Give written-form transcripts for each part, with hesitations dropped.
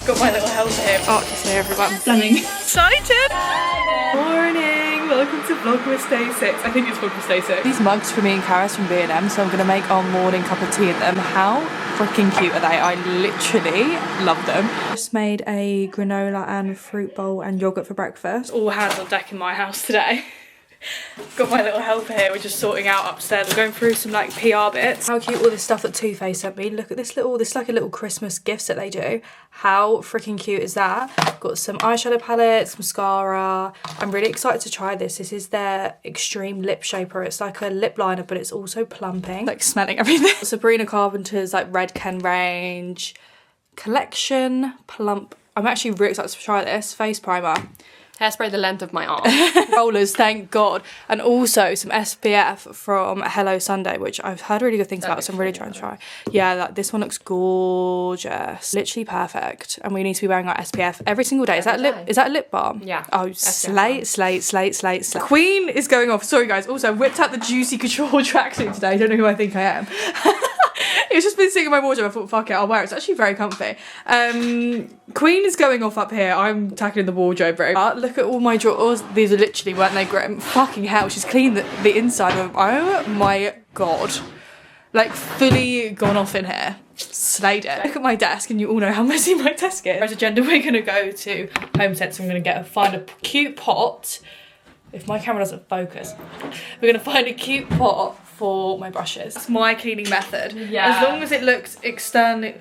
Got my little helper here. Oh, just here everyone. Stunning. Excited! Morning! Welcome to Vlogmas Day 6. I think it's Vlogmas Day 6. These mugs for me and Karis from B&M, so I'm going to make our morning cup of tea in them. How freaking cute are they? I literally love them. Just made a granola and fruit bowl and yogurt for breakfast. All hands on deck in my house today. Got my little helper here, we're just sorting out upstairs. We're going through some like PR bits. How cute all this stuff that Too Faced sent me. Look at this this is like a little Christmas gifts that they do. How freaking cute is that? Got some eyeshadow palettes, mascara. I'm really excited to try this. This is their Extreme Lip Shaper. It's like a lip liner, but it's also plumping. Like smelling everything. Sabrina Carpenter's like Red Ken range collection plump. I'm actually really excited to try this. Face primer. Hairspray the length of my arm. Rollers, thank God. And also some SPF from Hello Sunday, which I've heard really good things about, so I'm really trying to try. Yeah, like this one looks gorgeous. Literally perfect. And we need to be wearing our SPF every single day. Is that lip balm? Yeah. Oh, slate. Queen is going off. Sorry guys. Also, I whipped out the Juicy Couture tracksuit today. I don't know who I think I am. It's just been sitting in my wardrobe. I thought, fuck it, I'll wear it. It's actually very comfy. Queen is going off up here. I'm tackling the wardrobe room. Look at all my drawers. These are literally, weren't they grim? Fucking hell, she's cleaned the inside of them. Oh my God. Like fully gone off in here. Slayed it. Look at my desk and you all know how messy my desk is. As agenda, we're gonna go to Home Sense. I'm gonna find a cute pot. If my camera doesn't focus, we're gonna find a cute pot for my brushes. That's my cleaning method. Yeah. As long as it looks externally,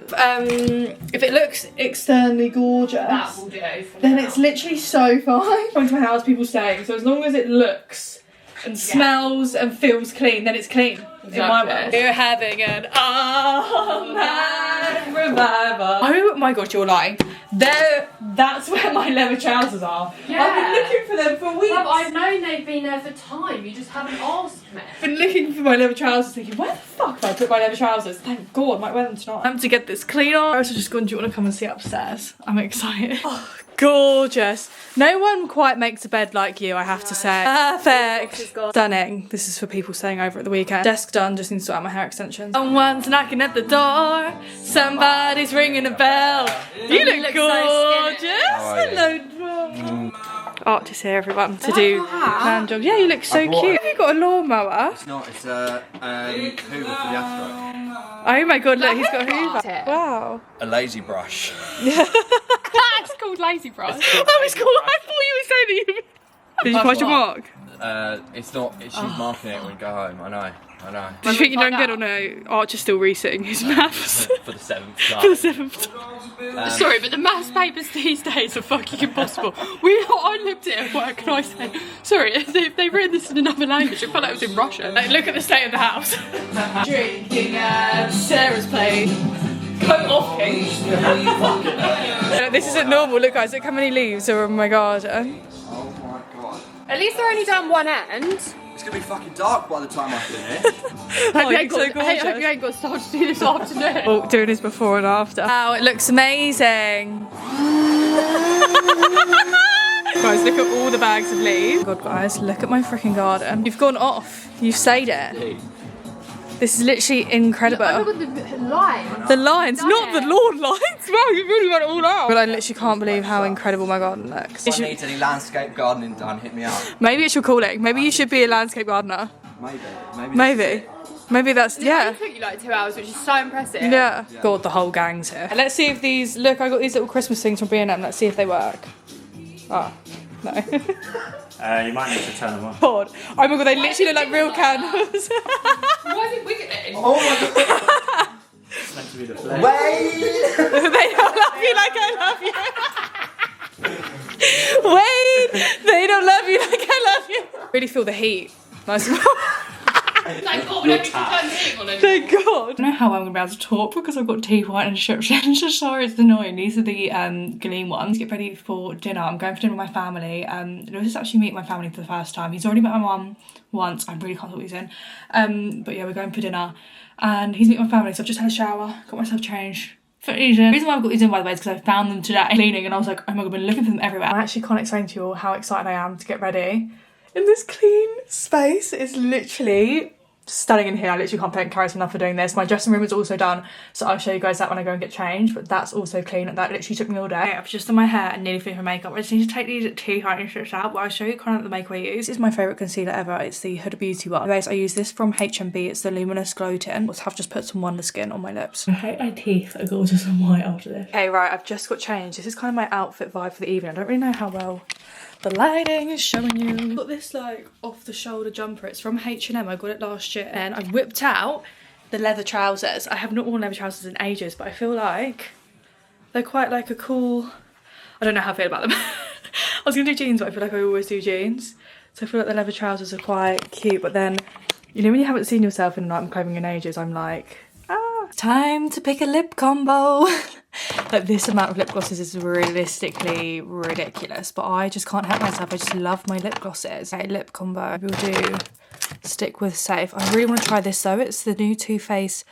if it looks externally gorgeous, that will do. Then it's literally so fine. Going to my house, people saying, so as long as it looks and smells and feels clean, then it's clean. Exactly. In my world. We're having an all-night revival. Oh my God, you're lying. That's where my leather trousers are. Yeah. I've been looking for them for weeks. Well, I've known they've been there for time. You just haven't asked me. I've been looking for my leather trousers, thinking, where the fuck have I put my leather trousers? Thank God, I might wear them tonight. I'm to get this clean on. I was just going, do you want to come and see upstairs? I'm excited. Oh, gorgeous. No one quite makes a bed like you, I have to say. Perfect. Stunning. This is for people staying over at the weekend. Desk done, just need to sort out my hair extensions. Someone's knocking at the door. Somebody's ringing a bell. You look gorgeous. Hello, Artist here, everyone, to do hand jobs. Yeah, you look so cute. Have you got a lawnmower? It's not, it's a Hoover for the afro. Oh my God, look, he's got a Hoover. Wow. A lazy brush. It's called lazy brush. Oh, it's called, I thought you were saying that you... Did you find your mark? It's not, she's marking it when we go home, I know. Do you think you done good or no? Archer's still resetting his maths. For the 7th time. For the 7th time. Sorry, but the maths papers these days are fucking impossible. I looked at it at work and I said, sorry, if they read this in another language, I felt like it was in Russian. Like, look at the state of the house. Drinking at Sarah's place. Coat off, King. This isn't normal. Look, guys, look how many leaves are on my garden. Oh my God. At least they're only down one end. It's gonna be fucking dark by the time I finish. I hope you ain't got to start to do this afternoon. Oh, doing this before and after. Wow, it looks amazing. Guys, look at all the bags of leaves. God, guys, look at my freaking garden. You've gone off. You've slayed it. This is literally incredible. Look at the lines. The lines, not the lawn lines. Wow, you've really got it all out. But I literally can't believe how incredible my garden looks. If anyone needs any landscape gardening done, hit me up. Maybe it's your calling. Maybe you should be a landscape gardener. Maybe that's, yeah. It took you like 2 hours, which is so impressive. Yeah. God, the whole gang's here. Let's see if these, look, I got these little Christmas things from B&M. Let's see if they work. Oh, no. You might need to turn them on. God. Oh my God, they literally look like real candles. Why is it wiggling? Oh my God. It's meant to be the flame. Wait! They don't love you like I love you. Wait! They don't love you like I love you. Really feel the heat. Nice. Thank God, we don't need to turn the heat on anymore. Thank God. I don't know how I'm going to be able to talk because I've got teeth white and instructions. Sorry, it's annoying. These are the Gleam ones. Get ready for dinner. I'm going for dinner with my family. Lewis is actually meeting my family for the first time. He's already met my mum once. I really can't talk what he's in. But yeah, we're going for dinner. And he's meeting my family, so I've just had a shower, got myself changed. The reason why I've got these in, by the way, is because I found them today cleaning and I was like, oh my God, I've been looking for them everywhere. I actually can't explain to you all how excited I am to get ready in this clean space. It's literally stunning in here. I literally can't thank Carys enough for doing this. My dressing room is also done, so I'll show you guys that when I go and get changed, but that's also clean. That literally took me all day. I've just done my hair and nearly finished my makeup. I just need to take these 2 highlighting strips out, but I'll show you kind of the makeup I use. This is my favourite concealer ever. It's the Huda Beauty one. Anyways, I use this from HMB. It's the Luminous Glow Tint. I've just put some Wonder Skin on my lips. I hate my teeth are gorgeous and white after this. Okay, right, I've just got changed. This is kind of my outfit vibe for the evening. I don't really know how well the lighting is showing you. I've got this like off the shoulder jumper. It's from H&M. I got it last year and I whipped out the leather trousers. I have not worn leather trousers in ages, but I feel like they're quite like a cool, I don't know how I feel about them. I was gonna do jeans, but I feel like I always do jeans. So I feel like the leather trousers are quite cute, but then, you know, when you haven't seen yourself in an item clothing in ages, I'm like, time to pick a lip combo. Like this amount of lip glosses is realistically ridiculous, but I just can't help myself. I just love my lip glosses. Okay, lip combo. We'll do Stick With Safe. I really want to try this though. It's the new Too Faced.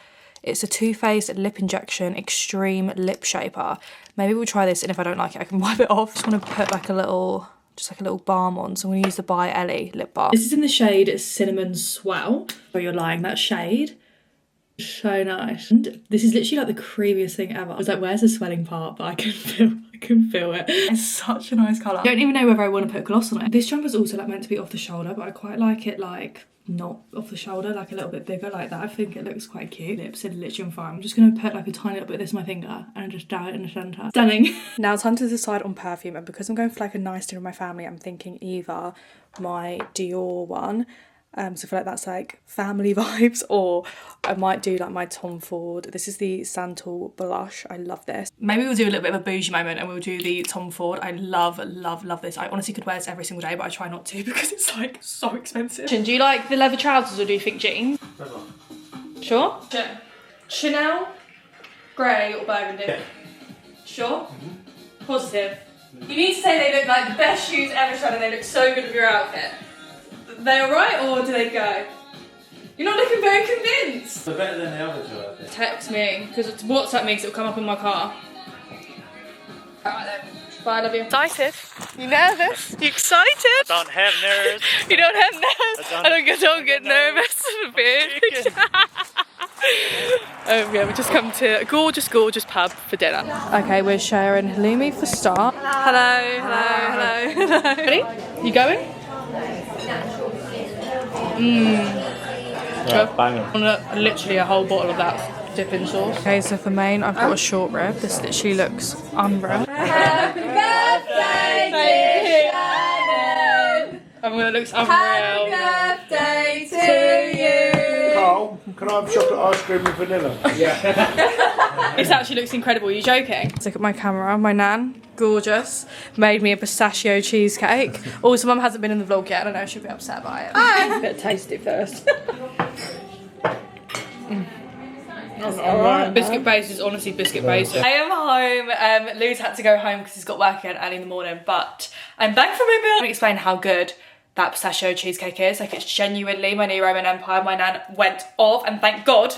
It's a Too Faced Lip Injection Extreme Lip Shaper. Maybe we'll try this, and if I don't like it, I can wipe it off. Just want to put like a little, just like a little balm on. So I'm going to use the By Ellie lip balm. This is in the shade Cinnamon Swell. Where you're lying, that shade. So nice. And this is literally like the creamiest thing ever. I was like, where's the swelling part? But I can feel it. It's such a nice colour. I don't even know whether I want to put gloss on it. This jumper's also like meant to be off the shoulder, but I quite like it like not off the shoulder, like a little bit bigger like that. I think it looks quite cute. Lips are literally on fire. I'm just going to put like a tiny little bit of this on my finger and just dab it in the centre. Stunning. Now time to decide on perfume, and because I'm going for like a nice dinner with my family, I'm thinking either my Dior one, so I feel like that's like family vibes, or I might do like my Tom Ford. This is the Santal Blush. I love this. Maybe we'll do a little bit of a bougie moment and we'll do the Tom Ford. I love this. I honestly could wear this every single day, but I try not to because it's like so expensive. Do you like the leather trousers or do you think jeans? Sure? Sure. Chanel, grey or burgundy? Yeah. Sure? Mm-hmm. Positive. You need to say they look like the best shoes ever tried and they look so good with your outfit. They alright or do they go? You're not looking very convinced. They're better than the other two, I think. Text me, because WhatsApp me, because it'll come up in my car. Alright then. Bye, I love you. Excited? You nervous? You excited? I don't have nerves. You don't have nerves? I don't get nervous. Yeah, we just come to a gorgeous pub for dinner. Okay, we're sharing halloumi for start. Hello. Ready? You going? Banging. Literally a whole bottle of that dipping sauce. Okay, so for main, I've got a short rib. This literally looks unreal. Happy birthday, dear Shannon! It looks unreal. Happy birthday to you! Carl, can I have chocolate ice cream with vanilla? Yeah. This actually looks incredible. Are you joking? Let's look at my camera. My nan, gorgeous, made me a pistachio cheesecake. Also, Mum hasn't been in the vlog yet. I don't know if she'll be upset by it. I better taste it first. Biscuit base is honestly biscuit base. I am home. Lou's had to go home because he's got work again early in the morning, but I'm back from my meal. I'm gonna explain how good that pistachio cheesecake is. Like, it's genuinely my new Roman Empire. My nan went off, and thank God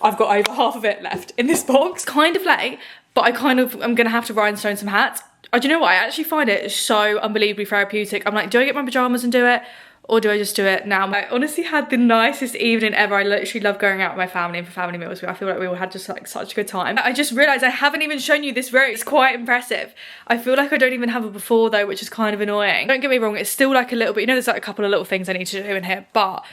I've got over half of it left in this box. Kind of late, but I'm gonna have to rhinestone some hats. Do you know what? I actually find it so unbelievably therapeutic. I'm like, do I get my pajamas and do it? Or do I just do it now? I honestly had the nicest evening ever. I literally love going out with my family and for family meals. I feel like we all had just like such a good time. I just realised I haven't even shown you this room. It's quite impressive. I feel like I don't even have a before though, which is kind of annoying. Don't get me wrong, it's still like a little bit, you know, there's like a couple of little things I need to do in here, but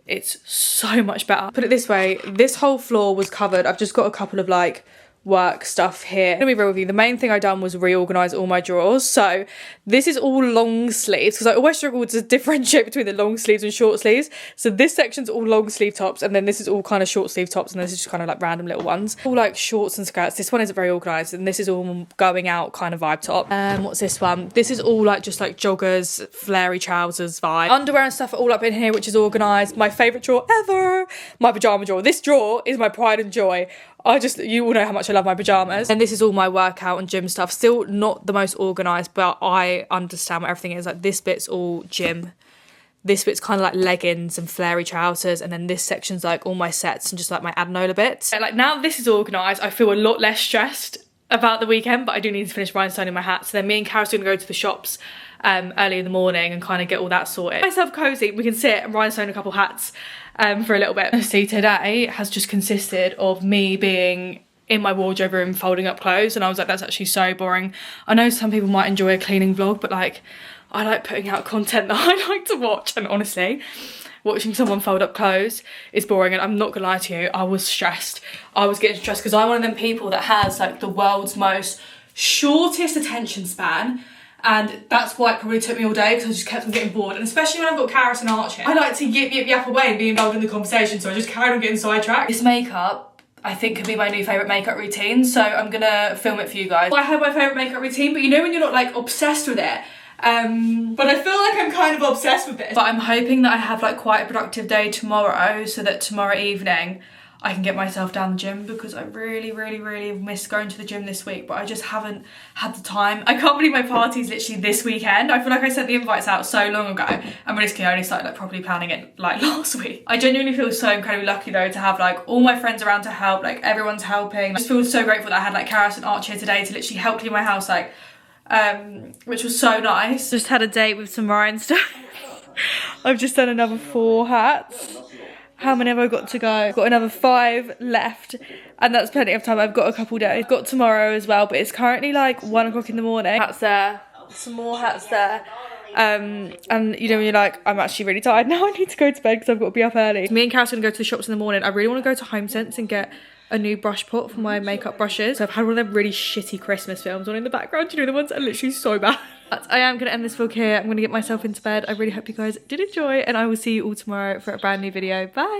it's so much better. Put it this way, this whole floor was covered. I've just got a couple of like work stuff here. I'm gonna be real with you, the main thing I done was reorganise all my drawers. So this is all long sleeves because I always struggle to differentiate between the long sleeves and short sleeves. So this section's all long sleeve tops, and then this is all kind of short sleeve tops, and this is just kind of like random little ones. All like shorts and skirts. This one isn't very organised, and this is all going out kind of vibe top. What's this one? This is all like just like joggers, flary trousers vibe. Underwear and stuff are all up in here, which is organised. My favourite drawer ever, my pyjama drawer. This drawer is my pride and joy. You all know how much I love my pyjamas. And this is all my workout and gym stuff. Still not the most organised, but I understand what everything is. Like, this bit's all gym. This bit's kind of like leggings and flary trousers. And then this section's like all my sets and just like my adenola bits. And like, now this is organised, I feel a lot less stressed about the weekend, but I do need to finish rhinestoning my hat. So then me and Karen's gonna go to the shops early in the morning and kind of get all that sorted. Myself cozy, we can sit and rhinestone a couple hats for a little bit. See, today has just consisted of me being in my wardrobe room folding up clothes, and I was like, that's actually so boring. I know some people might enjoy a cleaning vlog, but like, I like putting out content that I like to watch, and honestly, watching someone fold up clothes is boring. And I'm not gonna lie to you, I was stressed. I was getting stressed because I'm one of them people that has like the world's most shortest attention span, and that's why it probably took me all day, because I just kept on getting bored. And especially when I've got Karis and Archie, I like to yap away and be involved in the conversation, so I just carried on getting sidetracked. This makeup, I think, could be my new favourite makeup routine, so I'm gonna film it for you guys. I have my favourite makeup routine, but you know when you're not like obsessed with it? But I feel like I'm kind of obsessed with it. But I'm hoping that I have like quite a productive day tomorrow, so that tomorrow evening I can get myself down the gym, because I really missed going to the gym this week, but I just haven't had the time. I can't believe my party's literally this weekend. I feel like I sent the invites out so long ago, and realistically I only started like properly planning it like last week. I genuinely feel so incredibly lucky though to have like all my friends around to help, like everyone's helping. I just feel so grateful that I had like Karis and Archie here today to literally help clean my house, like which was so nice. Just had a date with some rhinestones. I've just done another 4 hats. How many have I got to go? I've got another 5 left, and that's plenty of time. I've got a couple days. I've got tomorrow as well, but it's currently like 1 o'clock in the morning. Hats there, some more hats there. And you know when you're like, I'm actually really tired now, I need to go to bed because I've got to be up early. Me and Karis are gonna go to the shops in the morning. I really want to go to Home Sense and get a new brush pot for my makeup brushes. So I've had one of them really shitty Christmas films on in the background, you know, the ones that are literally so bad. But I am gonna end this vlog here. I'm gonna get myself into bed. I really hope you guys did enjoy, and I will see you all tomorrow for a brand new video. Bye.